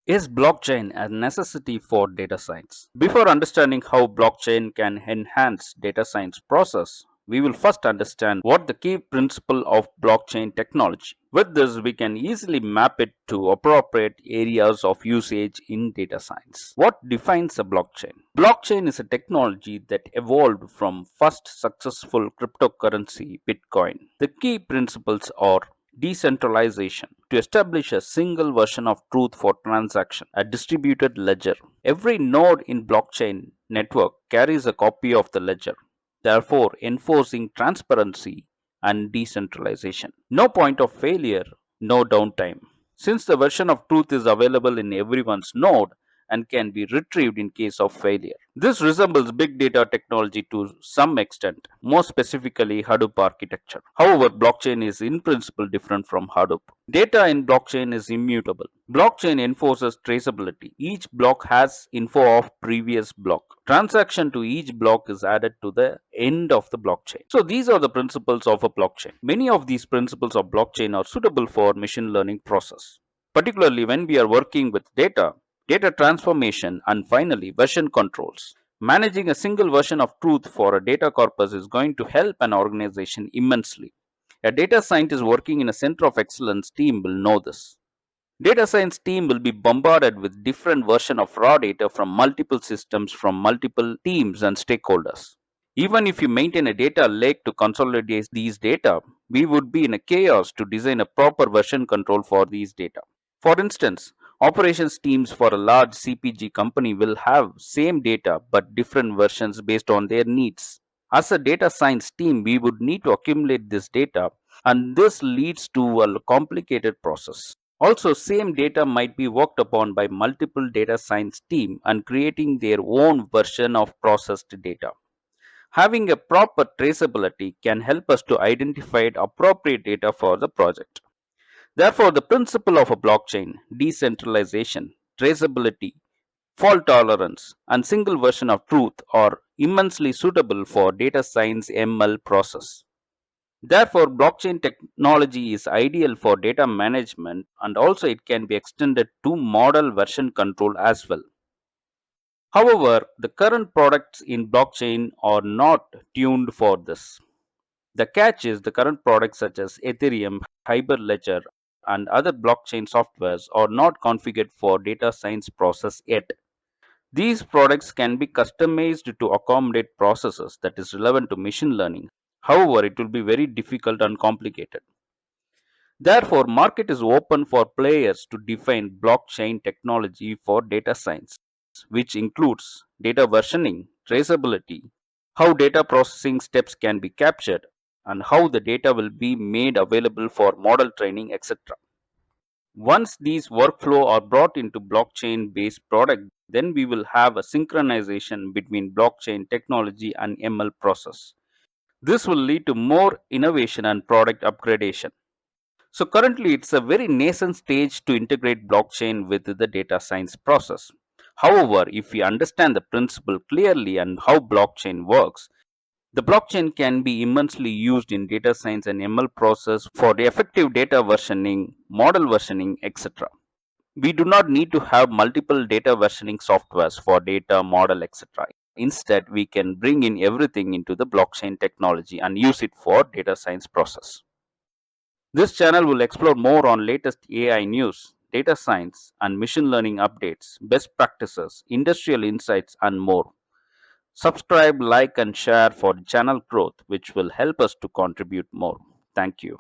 Is blockchain a necessity for data science? Before understanding how blockchain can enhance data science process, we will first understand what the key principle of blockchain technology. With this, we can easily map it to appropriate areas of usage in data science. What defines a blockchain? Blockchain is a technology that evolved from first successful cryptocurrency, Bitcoin. The key principles are decentralization to establish a single version of truth for transaction, a distributed ledger. Every node in blockchain network carries a copy of the ledger, therefore enforcing transparency and decentralization. No point of failure, no downtime. Since the version of truth is available in everyone's node and can be retrieved in case of failure. This resembles big data technology to some extent, more specifically Hadoop architecture. However, blockchain is in principle different from Hadoop. Data in blockchain is immutable. Blockchain enforces traceability. Each block has info of previous block. Transaction to each block is added to the end of the blockchain. So these are the principles of a blockchain. Many of these principles of blockchain are suitable for machine learning process, particularly when we are working with data transformation, and finally version controls. Managing a single version of truth for a data corpus is going to help an organization immensely. A data scientist working in a center of excellence team will know this. Data science team will be bombarded with different version of raw data from multiple systems from multiple teams and stakeholders. Even if you maintain a data lake to consolidate these data, we would be in a chaos to design a proper version control for these data. For instance, operations teams for a large CPG company will have same data but different versions based on their needs. As a data science team, we would need to accumulate this data, and this leads to a complicated process. Also, same data might be worked upon by multiple data science team and creating their own version of processed data. Having a proper traceability can help us to identify appropriate data for the project. Therefore, the principle of a blockchain, decentralization, traceability, fault tolerance, and single version of truth are immensely suitable for data science ML process. Therefore, blockchain technology is ideal for data management, and also it can be extended to model version control as well. However, the current products in blockchain are not tuned for this. The catch is the current products such as Ethereum, Hyperledger, and other blockchain softwares are not configured for data science process yet. These products can be customized to accommodate processes that is relevant to machine learning. However, it will be very difficult and complicated. Therefore, market is open for players to define blockchain technology for data science, which includes data versioning, traceability, how data processing steps can be captured, and how the data will be made available for model training, etc. Once these workflow are brought into blockchain based product, then we will have a synchronization between blockchain technology and ML process. This will lead to more innovation and product upgradation. So currently it's a very nascent stage to integrate blockchain with the data science process. However, if we understand the principle clearly and how blockchain works, the blockchain can be immensely used in data science and ML process for the effective data versioning, model versioning, etc. We do not need to have multiple data versioning softwares for data, model, etc. Instead, we can bring in everything into the blockchain technology and use it for data science process. This channel will explore more on latest AI news, data science, and machine learning updates, best practices, industrial insights, and more. Subscribe, like, and share for channel growth, which will help us to contribute more. Thank you.